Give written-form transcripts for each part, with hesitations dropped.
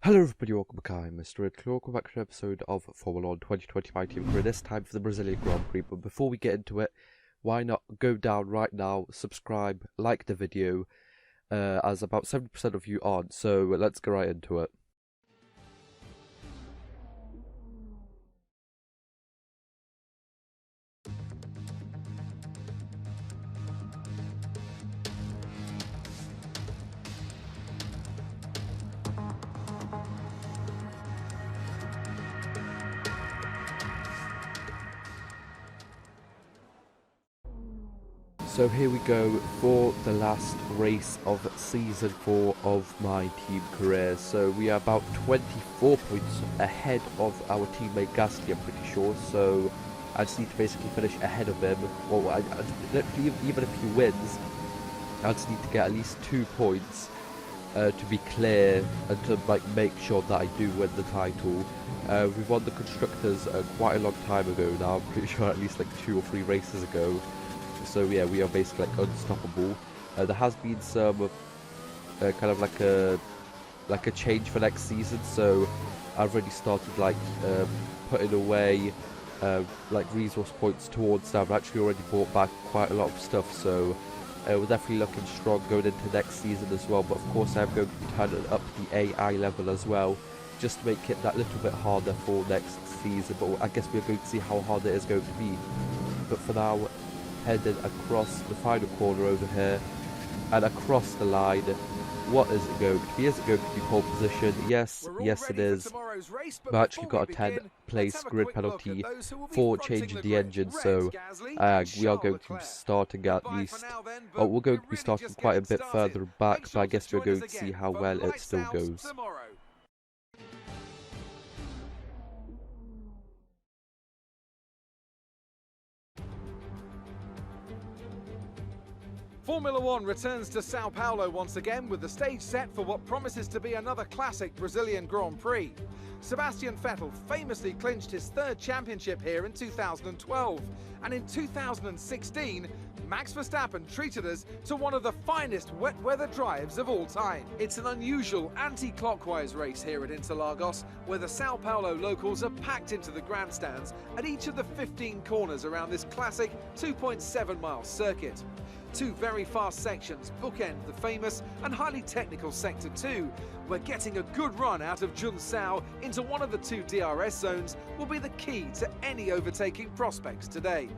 Hello everybody, welcome back. I'm MrRedClaw. Welcome back to an episode of Formula 1 2025 Team Career, this time for the Brazilian Grand Prix. But before we get into it, why not go down right now, subscribe, like the video, as about 70% of you aren't, so let's go right into it. So here we go for the last race of season 4 of my team career. So we are about 24 points ahead of our teammate Gasly, I'm pretty sure. So I just need to basically finish ahead of him. Well, even if he wins, I just need to get at least 2 points to be clear and to make sure that I do win the title. We've won the constructors quite a long time ago now. I'm pretty sure at least like 2 or 3 races ago. So yeah, we are basically like unstoppable. There has been some kind of like a change for next season. So I've already started like putting away like resource points towards that. I've actually already bought back quite a lot of stuff. So we're definitely looking strong going into next season as well. But of course, I'm going to turn up the AI level as well, just to make it that little bit harder for next season. But I guess we're going to see how hard it is going to be. But for now, headed across the final corner over here and across the line. What is it going to be? Is it going to be pole position? Yes, yes it is. We've actually got a 10 place grid penalty for changing the engine, so we are going to be starting at least, we're going to be starting quite a bit further back, but I guess we're going to see how well it still goes. Formula 1 returns to Sao Paulo once again with the stage set for what promises to be another classic Brazilian Grand Prix. Sebastian Vettel famously clinched his 3rd championship here in 2012, and in 2016, Max Verstappen treated us to one of the finest wet weather drives of all time. It's an unusual anti-clockwise race here at Interlagos, where the Sao Paulo locals are packed into the grandstands at each of the 15 corners around this classic 2.7-mile circuit. 2 very fast sections bookend the famous and highly technical Sector 2, where getting a good run out of Junção into one of the 2 DRS zones will be the key to any overtaking prospects today.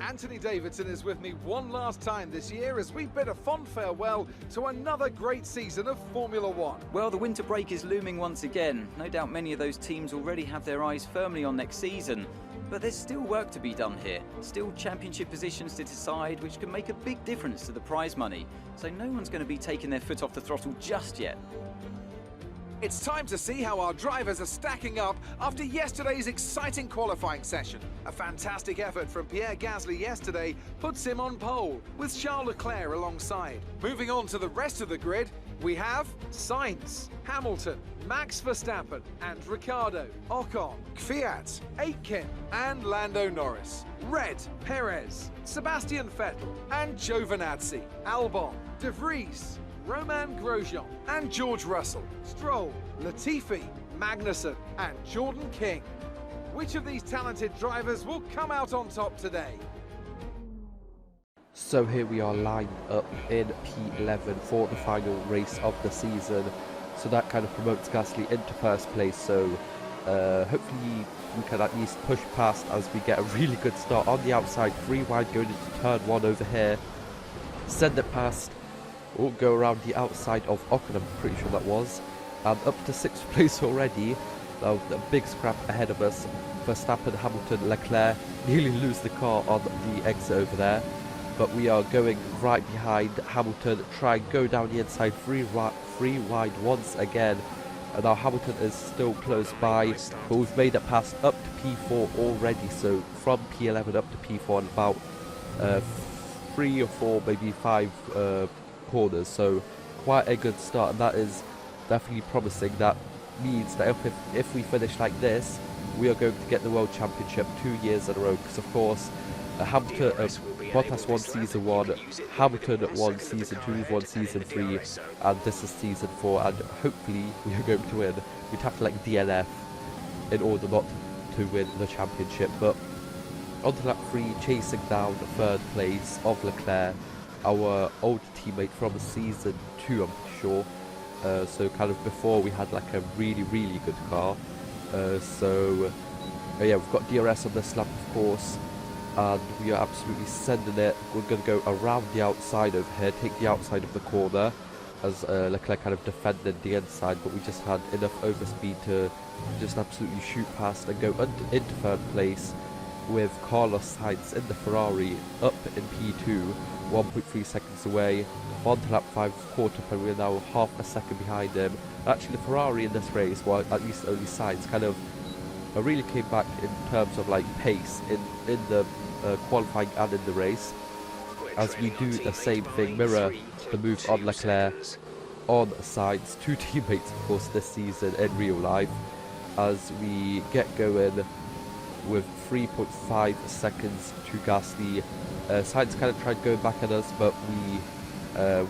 Anthony Davidson is with me one last time this year as we bid a fond farewell to another great season of Formula 1. Well, the winter break is looming once again. No doubt many of those teams already have their eyes firmly on next season. But there's still work to be done here. Still championship positions to decide, which can make a big difference to the prize money. So no one's going to be taking their foot off the throttle just yet. It's time to see how our drivers are stacking up after yesterday's exciting qualifying session. A fantastic effort from Pierre Gasly yesterday puts him on pole, with Charles Leclerc alongside. Moving on to the rest of the grid, we have Sainz, Hamilton, Max Verstappen and Ricciardo, Ocon, Kvyat, Aitken and Lando Norris, Red, Perez, Sebastian Vettel and Giovinazzi, Albon, De Vries, Romain Grosjean and George Russell, Stroll, Latifi, Magnussen and Jordan King. Which of these talented drivers will come out on top today? So here we are lined up in P11 for the final race of the season. So that kind of promotes Gasly into 1st place. So hopefully we can at least push past as we get a really good start on the outside. 3 wide going into turn 1 over here. Send it past. We'll go around the outside of Ocon, I'm pretty sure that was. And up to 6th place already. Now a big scrap ahead of us. Verstappen, Hamilton, Leclerc nearly lose the car on the exit over there. But we are going right behind Hamilton, try and go down the inside, 3 wide once again. And now Hamilton is still close by, but we've made it past up to P4 already. So from P11 up to P4 in about 3 or 4, maybe 5 corners. So quite a good start, and that is definitely promising. That means that if we finish like this, we are going to get the World Championship 2 years in a row, because of course Hamilton, Bottas won Season 1, Hamilton won Season 2, won Season 3, and this is Season 4, and hopefully we are going to win. We'd have to like DNF in order not to win the championship, but on to lap 3, chasing down third place of Leclerc, our old teammate from Season 2, I'm sure. So kind of before we had like a really good car. Yeah, we've got DRS on this lap, of course, and we are absolutely sending it. We're going to go around the outside over here, take the outside of the corner, as Leclerc kind of defended the inside, but we just had enough overspeed to just absolutely shoot past and go into third place, with Carlos Sainz in the Ferrari up in P2, 1.3 seconds away. On to lap 5, caught up, and we're now half a second behind him. Actually, the Ferrari in this race, well, at least only Sainz, kind of really came back in terms of like pace in the qualifying and in the race, as we do the same thing, mirror the move on Leclerc on Sainz, two teammates of course this season in real life, as we get going with 3.5 seconds to Gasly. Sainz kind of tried going back at us, but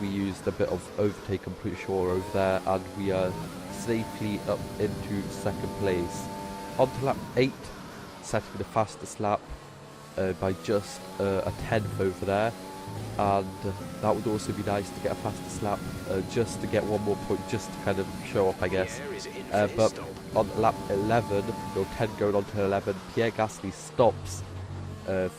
we used a bit of overtake, I'm pretty sure, over there, and we are safely up into second place. On to lap 8, setting the fastest lap by just a tenth over there, and that would also be nice to get a fastest lap, just to get one more point, just to kind of show off, I guess. But on lap 11, or 10 going on to 11, Pierre Gasly stops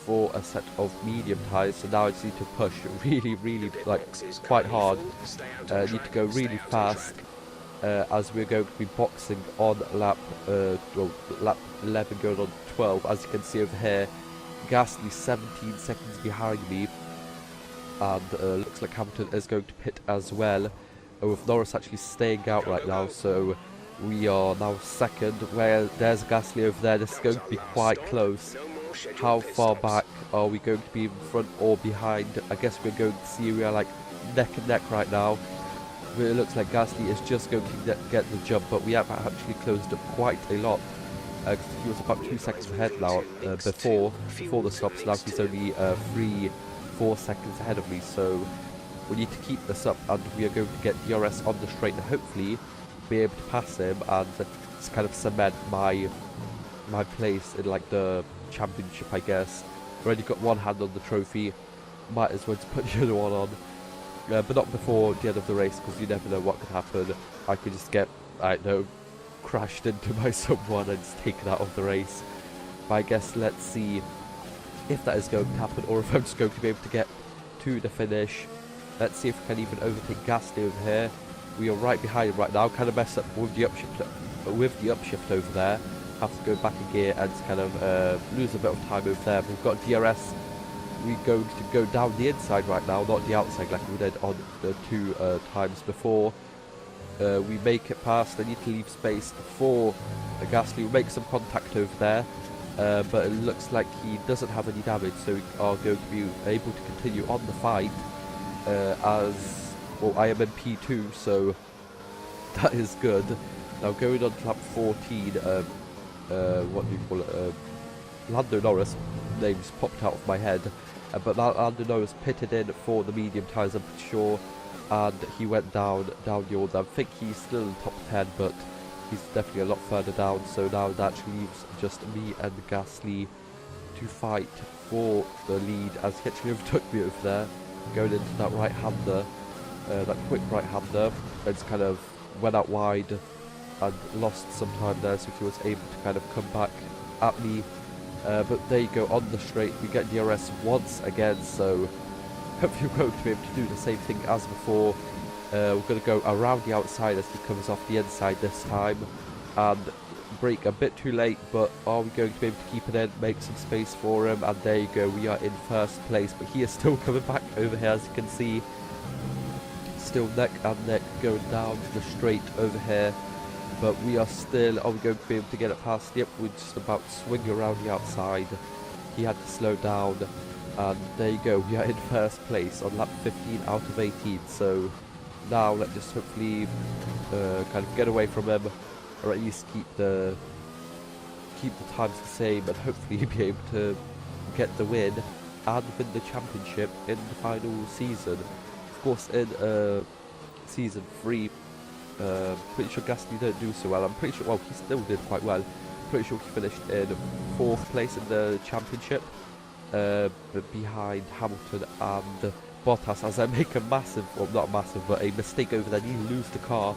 for a set of medium tyres, so now I just need to push really like quite hard. Need to go really fast, as we're going to be boxing on lap 11 going on 12. As you can see over here, Gasly 17 seconds behind me, and looks like Hamilton is going to pit as well, with Norris actually staying out right now, so we are now second. Where there's Gasly over there, this is going to be quite close. How far back are we going to be, in front or behind? I guess we're going to see we are like neck and neck right now. It looks like Gasly is just going to get the jump, but we have actually closed up quite a lot. He was about 2 seconds ahead now before the stops. Now he's only 3-4 seconds ahead of me, so we need to keep this up, and we are going to get DRS on the straight and hopefully be able to pass him and just kind of cement my place in like the championship, I guess. Already got one hand on the trophy, might as well just put the other one on, but not before the end of the race, because you never know what could happen. I could just get, I don't know, crashed into by someone and just taken out of the race. But I guess let's see if that is going to happen, or if I'm just going to be able to get to the finish. Let's see if we can even overtake Gasly over here. We are right behind him right now, kind of messed up with the upshift over there. Have to go back a gear and kind of lose a bit of time over there. We've got DRS. We're going to go down the inside right now, not the outside like we did on the 2 times before. We make it past. I need to leave space for Gasly. We make some contact over there, but it looks like he doesn't have any damage, so we are going to be able to continue on the fight. As well, I am in P2, so that is good. Now going on to lap 14, what do you call it? Lando Norris, name's popped out of my head, but Lando Norris pitted in for the medium tyres, I'm pretty sure, and he went down the order. I think he's still in the top 10, but he's definitely a lot further down, so now that leaves just me and Gasly to fight for the lead, as he actually overtook me over there, going into that right-hander, that quick right-hander, and just kind of went out wide and lost some time there, so he was able to kind of come back at me. But there you go, on the straight we get DRS once again, so hopefully we're going to be able to do the same thing as before. We're going to go around the outside as he comes off the inside this time, and brake a bit too late, but are we going to be able to keep it in, make some space for him? And there you go, we are in first place, but he is still coming back over here, as you can see, still neck and neck going down the straight over here. But we are still, are we going to be able to get it past? Yep, we're just about swinging around the outside. He had to slow down, and there you go, we are in first place on lap 15 out of 18. So now let's just hopefully kind of get away from him, or at least keep the times the same, and hopefully be able to get the win. and win the championship in the final season. Of course, in season 3, pretty sure Gasly didn't do so well. I'm pretty sure, well, he still did quite well. Pretty sure he finished in 4th place in the championship, behind Hamilton and Bottas, as I make a massive, well, not massive, but a mistake over there. You lose the car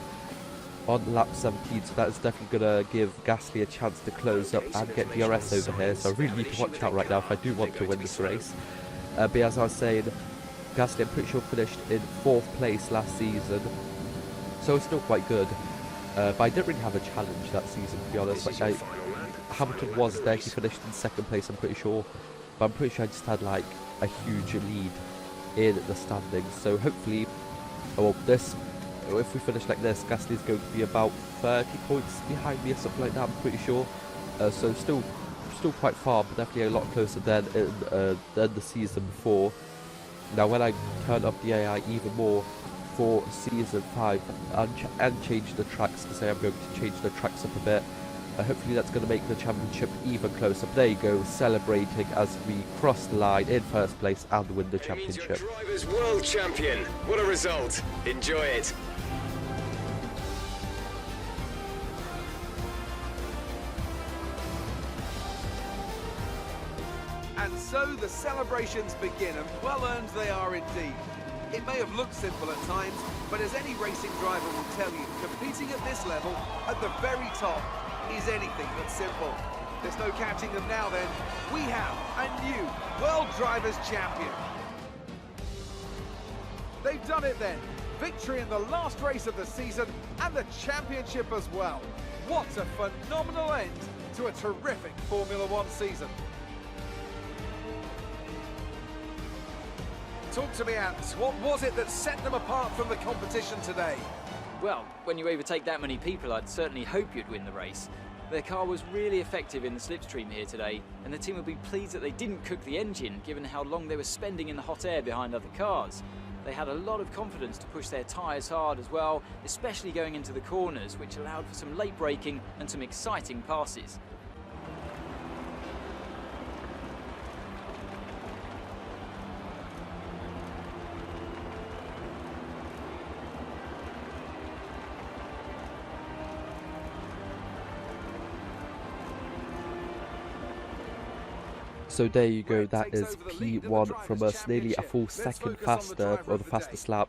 on lap 17, so that is definitely going to give Gasly a chance to close up and get DRS over here. So I really need to watch out right now if I do want to win this race. But as I was saying, Gasly, I'm pretty sure, finished in 4th place last season, so it's still quite good. But I didn't really have a challenge that season, to be honest. Like, Hamilton was there, he finished in 2nd place, I'm pretty sure. But I'm pretty sure I just had like a huge lead in the standings. So hopefully, well, if we finish like this, Gasly is going to be about 30 points behind me or something like that, I'm pretty sure. So still quite far, but definitely a lot closer than the season before. Now when I turn up the AI even more for season 5 and change the tracks, to say I'm going to change the tracks up a bit, hopefully that's going to make the championship even closer. But there you go, celebrating as we cross the line in 1st place and win the championship. It means your driver's world champion. What a result. Enjoy it. And so the celebrations begin, and well earned they are indeed. It may have looked simple at times, but as any racing driver will tell you, competing at this level, at the very top, is anything but simple. There's no catching them now then. We have a new World Drivers' Champion. They've done it then. Victory in the last race of the season and the championship as well. What a phenomenal end to a terrific Formula One season. Talk to me, Ants. What was it that set them apart from the competition today? Well, when you overtake that many people, I'd certainly hope you'd win the race. Their car was really effective in the slipstream here today, and the team will be pleased that they didn't cook the engine, given how long they were spending in the hot air behind other cars. They had a lot of confidence to push their tyres hard as well, especially going into the corners, which allowed for some late braking and some exciting passes. So there you go, that is P1 from us, nearly a full second faster, or the fastest lap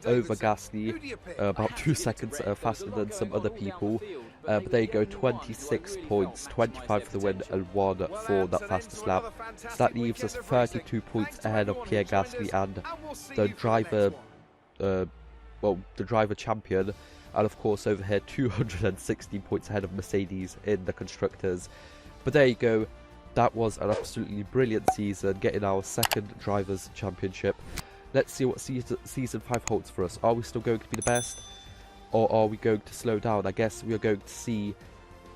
over Gasly, about 2 seconds faster than some other people. But there you go, 26 points, 25 for the win and 1 for that fastest lap. So that leaves us 32 points ahead of Pierre Gasly and the driver, the driver champion. And of course over here, 216 points ahead of Mercedes in the constructors. But there you go. That was an absolutely brilliant season, getting our 2nd Drivers' Championship. Let's see what season 5 holds for us. Are we still going to be the best? Or are we going to slow down? I guess we are going to see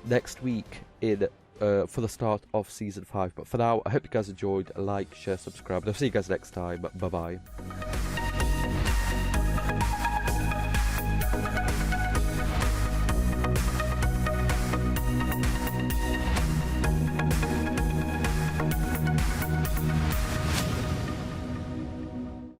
next week in for the start of season 5. But for now, I hope you guys enjoyed. Like, share, subscribe, and I'll see you guys next time. Bye-bye.